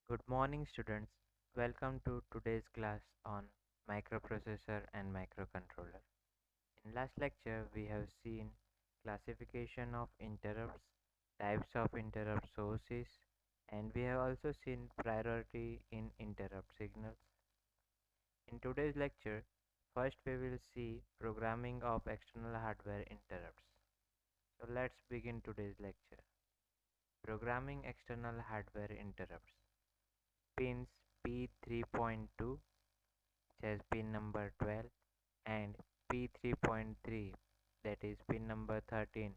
Good morning, students. Welcome to today's class on microprocessor and microcontroller. In last lecture, we have seen classification of interrupts, types of interrupt sources, and we have also seen priority in interrupt signals. In today's lecture, first we will see programming of external hardware interrupts. So let's begin today's lecture. Programming external hardware interrupts. Pins P3.2, which has pin number 12, and P3.3, that is pin number 13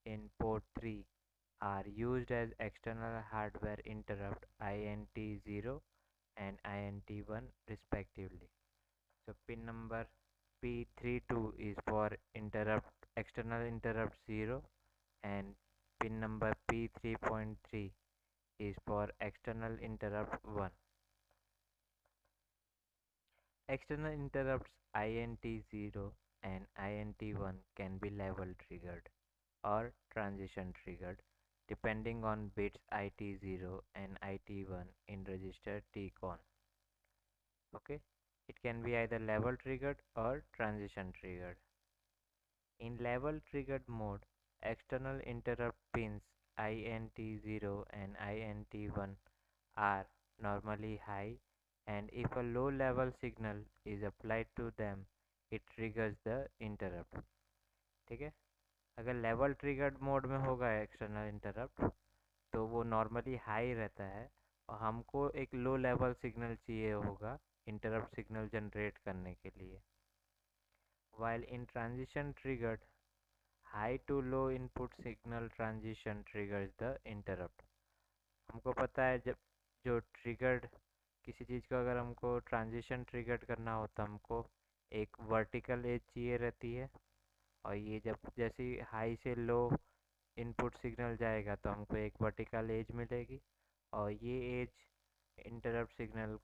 in port 3, are used as external hardware interrupt INT0 and INT1 respectively. So pin number P32 is for interrupt external interrupt 0 and pin number P3.3 is for external interrupt 1. External interrupts INT0 and INT1 can be level triggered or transition triggered depending on bits IT0 and IT1 in register TCON. Okay, it can be either level triggered or transition triggered. In level triggered mode, external interrupt pins INT0 and INT1 are normally high, and if a low level signal is applied to them, it triggers the interrupt. ठीक है, अगर level triggered mode में होगा external interrupt तो वो normally high रहता है और हमको एक लो लेवल सिग्नल चाहिए होगा इंटरप्ट सिग्नल जनरेट करने के लिए. While in transition triggered, high to low input signal transition triggers the interrupt. हमको पता है जब जो ट्रिगर्ड किसी चीज़ को अगर हमको ट्रांजिशन ट्रिगर्ड करना होता हमको एक वर्टिकल एज चाहिए रहती है और ये जब जैसे ही हाई से लो इनपुट सिग्नल जाएगा तो हमको एक वर्टिकल एज मिलेगी और ये एज इंटरप्ट सिग्नल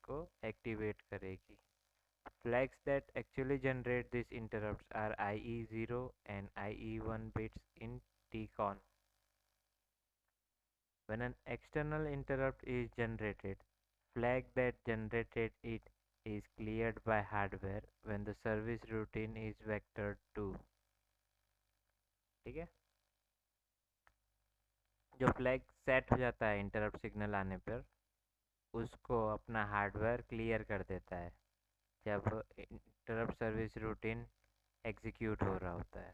को एक्टिवेट करेगी. Flags that actually generate these interrupts are IE0 and IE1 bits in TCON. When an external interrupt is generated, flag that generated it is cleared by hardware when the service routine is vectored to. ठीक है, जो flag set हो जाता है interrupt signal आने पर उसको अपना हार्डवेयर क्लियर कर देता है जब इंटरप्ट सर्विस रूटीन एग्जीक्यूट हो रहा होता है.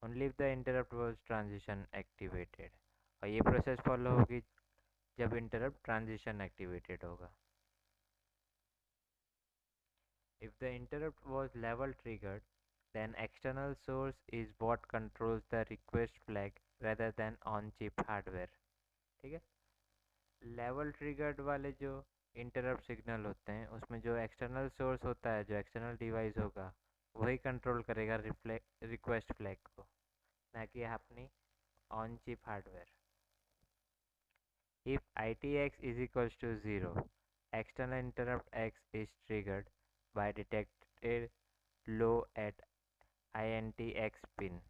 Only if the interrupt was transition activated, और ये प्रोसेस फॉलो होगी जब इंटरप्ट ट्रांजिशन एक्टिवेटेड होगा. If the interrupt was level triggered, then external source is what controls the request flag rather than on chip hardware. ठीक है, level triggered वाले जो interrupt signal होते हैं उसमें जो एक्सटर्नल सोर्स होता है, जो एक्सटर्नल डिवाइस होगा, वही कंट्रोल करेगा रिक्वेस्ट फ्लैग को, ना कि अपनी on chip hardware. If ITX is equals to 0, external interrupt X is triggered by detected low at INTX pin.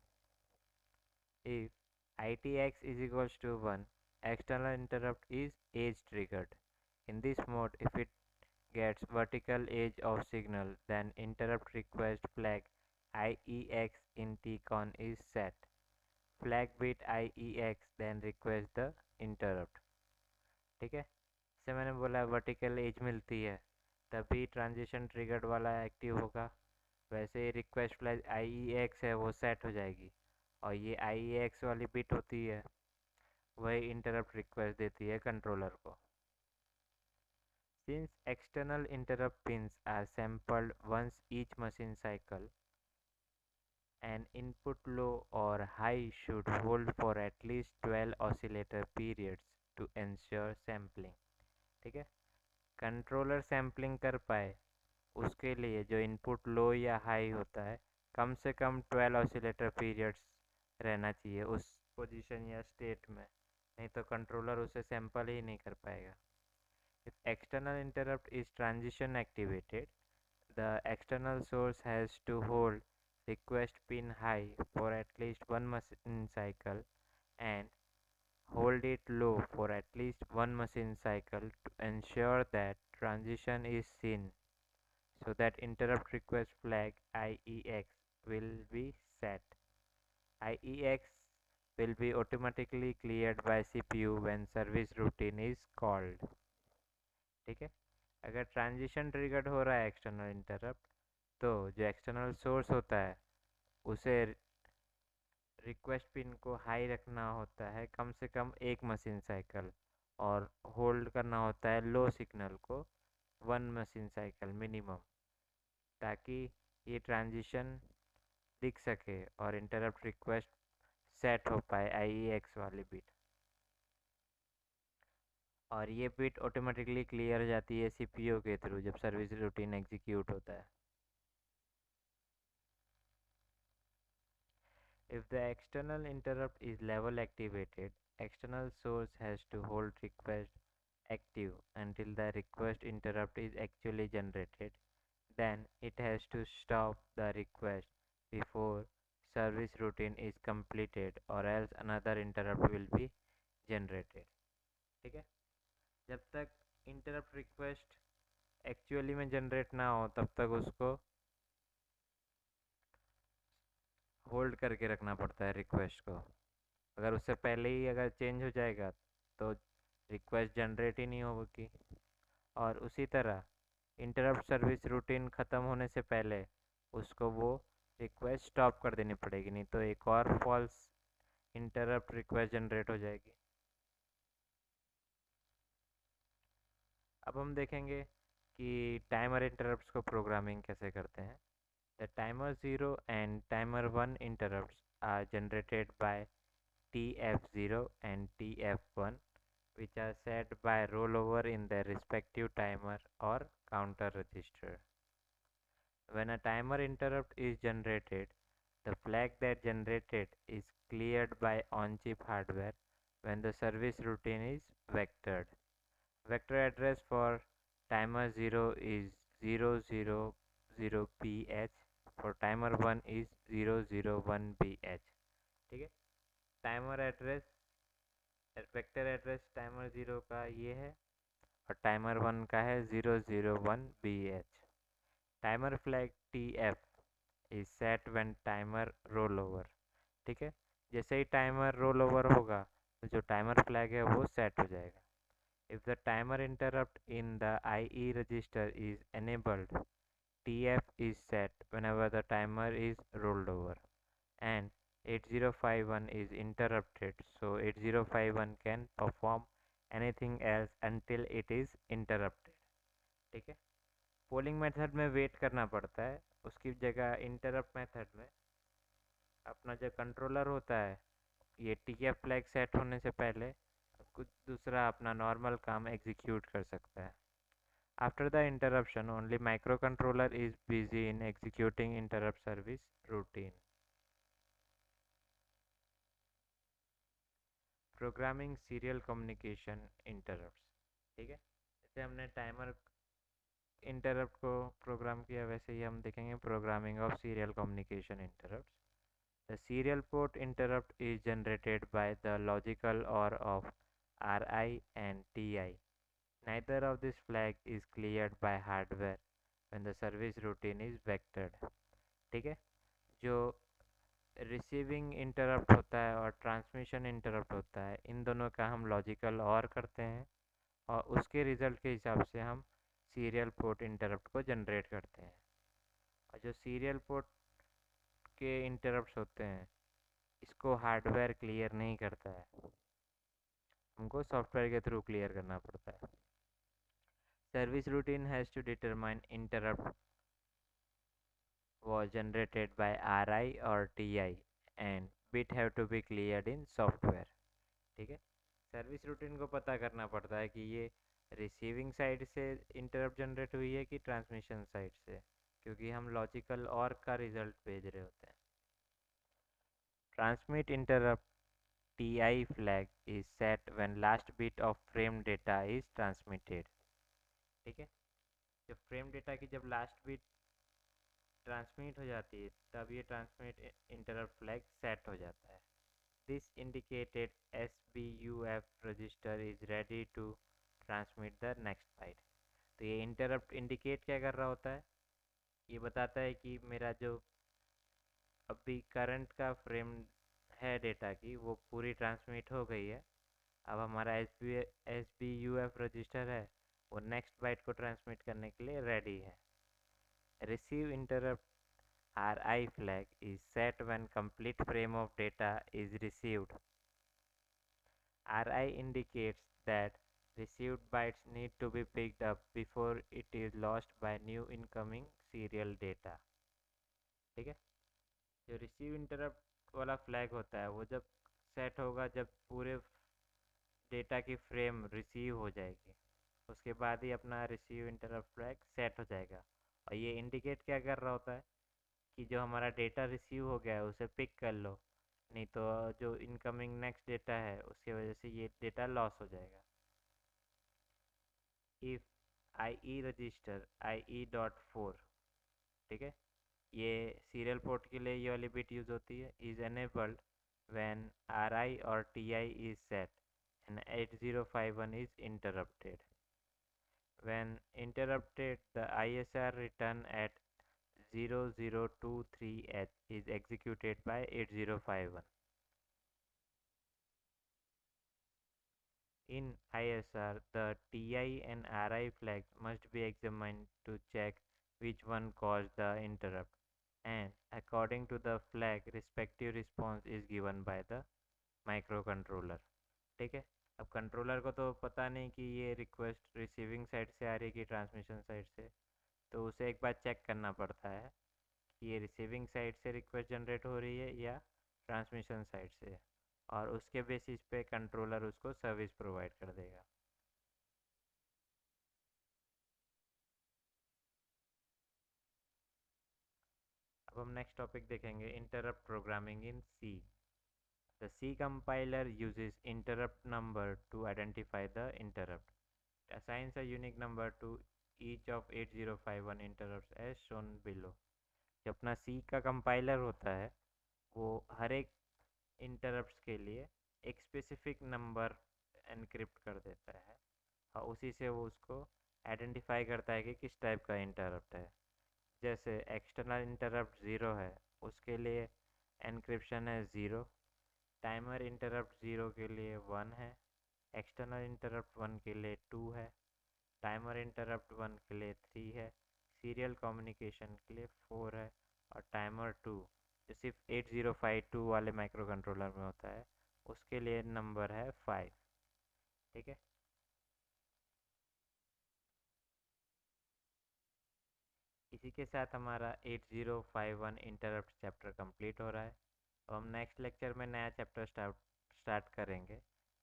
If ITX is equals to 1, external interrupt is edge triggered. In this mode, if it gets vertical edge of signal, then interrupt request flag IEX in TCON is set. Flag bit IEX then request the interrupt. ठीक है, जैसे मैंने बोला vertical as मिलती है तभी transition triggered वाला active होगा, वैसे ही रिक्वेस्ट फ्लैग IEX है वो सेट हो जाएगी और ये IEX वाली बिट होती है वही इंटरप्ट रिक्वेस्ट देती है कंट्रोलर को. Since external interrupt pins are sampled once each machine cycle, an input low or high should hold for at least 12 oscillator periods to ensure sampling. ठीक है, कंट्रोलर सैम्पलिंग कर पाए उसके लिए जो इनपुट लो या हाई होता है कम से कम 12 ऑसिलेटर पीरियड्स रहना चाहिए उस पोजीशन या स्टेट में, नहीं तो कंट्रोलर उसे सैंपल ही नहीं कर पाएगा. If external interrupt is transition activated, the external source has to hold request pin high for at least one machine cycle and hold it low for at least one machine cycle to ensure that transition is seen, so that interrupt request flag IEX will be set. IEX will be automatically cleared by CPU when service routine is called. ठीक है, अगर transition triggered हो रहा है external interrupt, तो जो external source होता है उसे रिक्वेस्ट पिन को हाई रखना होता है कम से कम एक मशीन साइकिल, और होल्ड करना होता है लो सिग्नल को वन मशीन साइकिल मिनिमम, ताकि ये ट्रांजिशन दिख सके और इंटरप्ट रिक्वेस्ट सेट हो पाए IEX वाली बिट, और ये बिट ऑटोमेटिकली क्लियर हो जाती है CPU के थ्रू जब सर्विस रूटीन एग्जीक्यूट होता है. If the external interrupt is level activated, external source has to hold request active until the request interrupt is actually generated. Then it has to stop the request before service routine is completed, or else another interrupt will be generated. ठीक है, जब तक interrupt request actually में generate ना हो तब तक उसको होल्ड करके रखना पड़ता है रिक्वेस्ट को. अगर उससे पहले ही अगर चेंज हो जाएगा तो रिक्वेस्ट जनरेट ही नहीं होगी. और उसी तरह इंटरप्ट सर्विस रूटीन ख़त्म होने से पहले उसको वो रिक्वेस्ट स्टॉप कर देनी पड़ेगी, नहीं तो एक और फॉल्स इंटरप्ट रिक्वेस्ट जनरेट हो जाएगी. अब हम देखेंगे कि टाइमर इंटरप्ट्स को प्रोग्रामिंग कैसे करते हैं. The timer 0 and timer 1 interrupts are generated by TF0 and TF1, which are set by rollover in their respective timer or counter register. When a timer interrupt is generated, the flag that generated is cleared by on-chip hardware when the service routine is vectored. Vector address for timer 0 is 000PH, for timer 1 is 001BH. ठीक है, timer address vector address timer 0 का ये है और timer 1 का है 001BH. Timer flag TF is set when timer roll over. ठीक है, जैसे ही टाइमर रोल ओवर होगा तो जो टाइमर फ्लैग है वो सेट हो जाएगा. If the timer interrupt in the IE register is enabled, TF is set whenever the timer is rolled over, and 8051 is interrupted, so 8051 can perform anything else until it is interrupted. ठीक है, polling method में wait करना पड़ता है, उसकी जगह interrupt method में अपना जो कंट्रोलर होता है ये TF फ्लैग सेट होने से पहले कुछ दूसरा अपना नॉर्मल काम एग्जीक्यूट कर सकता है. After the interruption, only microcontroller is busy in executing interrupt service routine. Programming serial communication interrupts. ठीक है, जैसे हमने टाइमर इंटरप्ट को प्रोग्राम किया वैसे ही हम देखेंगे programming of serial communication interrupts. The serial port interrupt is generated by the logical OR of RI and TI. Neither of this flag is cleared by hardware when the service routine is vectored. ठीक है, जो receiving interrupt होता है और transmission interrupt होता है इन दोनों का हम लॉजिकल OR करते हैं और उसके रिज़ल्ट के हिसाब से हम सीरियल पोर्ट इंटरप्ट को जनरेट करते हैं. और जो सीरियल पोर्ट के इंटरप्ट्स होते हैं इसको हार्डवेयर क्लियर नहीं करता है, हमको सॉफ्टवेयर के थ्रू क्लियर करना पड़ता है. Service routine has to determine interrupt was generated by RI or TI and bit have to be cleared in software. ठीक है, सर्विस रूटीन को पता करना पड़ता है कि ये रिसीविंग साइड से इंटरप्ट जनरेट हुई है कि ट्रांसमिशन साइड से, क्योंकि हम लॉजिकल और का रिजल्ट भेज रहे होते हैं. Transmit interrupt TI flag is set when last bit of frame data is transmitted. ठीक है, जब फ्रेम डेटा की जब लास्ट बिट ट्रांसमिट हो जाती है तब ये ट्रांसमिट इंटरप्ट फ्लैग सेट हो जाता है. This indicated SBUF register is ready to transmit the next byte. तो ये इंटरप्ट इंडिकेट क्या कर रहा होता है, ये बताता है कि मेरा जो अभी करंट का फ्रेम है डेटा की वो पूरी ट्रांसमिट हो गई है। अब हमारा S B U F register है वो नेक्स्ट बाइट को ट्रांसमिट करने के लिए रेडी है। Receive interrupt RI flag is set when complete frame of data is received. RI indicates that received bytes need to be picked up before it is lost by new incoming serial data. ठीक है, जो receive interrupt वाला flag होता है वो जब set होगा जब पूरे डेटा की फ्रेम रिसीव हो जाएगी, उसके बाद ही अपना रिसीव इंटरप्ट फ्लैग सेट हो जाएगा। और ये इंडिकेट क्या कर रहा होता है कि जो हमारा डेटा रिसीव हो गया है उसे पिक कर लो, नहीं तो जो इनकमिंग नेक्स्ट डेटा है उसकी वजह से ये डेटा लॉस हो जाएगा। इफ़ IE रजिस्टर IE.4, ठीक है, ये सीरियल पोर्ट के लिए ये वाली बिट यूज़ होती है, is enabled when RI or TI is set and 8051 is interrupted. When interrupted, the ISR return at 0023H is executed by 8051. In ISR, the TI and RI flags must be examined to check which one caused the interrupt, and according to the flag, respective response is given by the microcontroller. ठीक है, अब controller को तो पता नहीं कि ये request receiving side से आ रही है कि ट्रांसमिशन साइड से, तो उसे एक बार चेक करना पड़ता है कि ये रिसीविंग साइड से रिक्वेस्ट जनरेट हो रही है या ट्रांसमिशन साइड से, और उसके बेसिस पे कंट्रोलर उसको सर्विस प्रोवाइड कर देगा। अब हम नेक्स्ट टॉपिक देखेंगे, interrupt programming in C. The C compiler uses interrupt number to identify the interrupt, assigns a unique number to each of 8051 interrupts as shown below। जो अपना सी का कंपाइलर होता है वो हर एक इंटरप्ट्स के लिए एक स्पेसिफिक नंबर एनक्रिप्ट कर देता है और उसी से वो उसको आइडेंटिफाई करता है कि किस टाइप का इंटरप्ट है। जैसे एक्सटर्नल इंटरप्ट ज़ीरो है, उसके लिए एनक्रिप्शन है ज़ीरो। टाइमर इंटरप्ट ज़ीरो के लिए वन है, एक्सटर्नल इंटरप्ट वन के लिए टू है, टाइमर इंटरप्ट वन के लिए थ्री है, सीरियल कम्युनिकेशन के लिए फोर है, और टाइमर टू जो सिर्फ 8052 वाले माइक्रो कंट्रोलर में होता है उसके लिए नंबर है फाइव। ठीक है, इसी के साथ हमारा 8051 इंटरप्ट चैप्टर कंप्लीट हो रहा है। अब हम नेक्स्ट लेक्चर में नया चैप्टर स्टार्ट करेंगे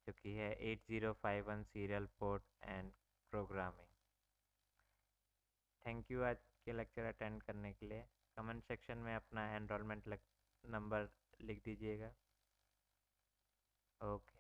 जो कि है 8051 serial port and programming. Thank you आज के लेक्चर अटेंड करने के लिए। कमेंट सेक्शन में अपना एनरोलमेंट नंबर लिख दीजिएगा। ओके।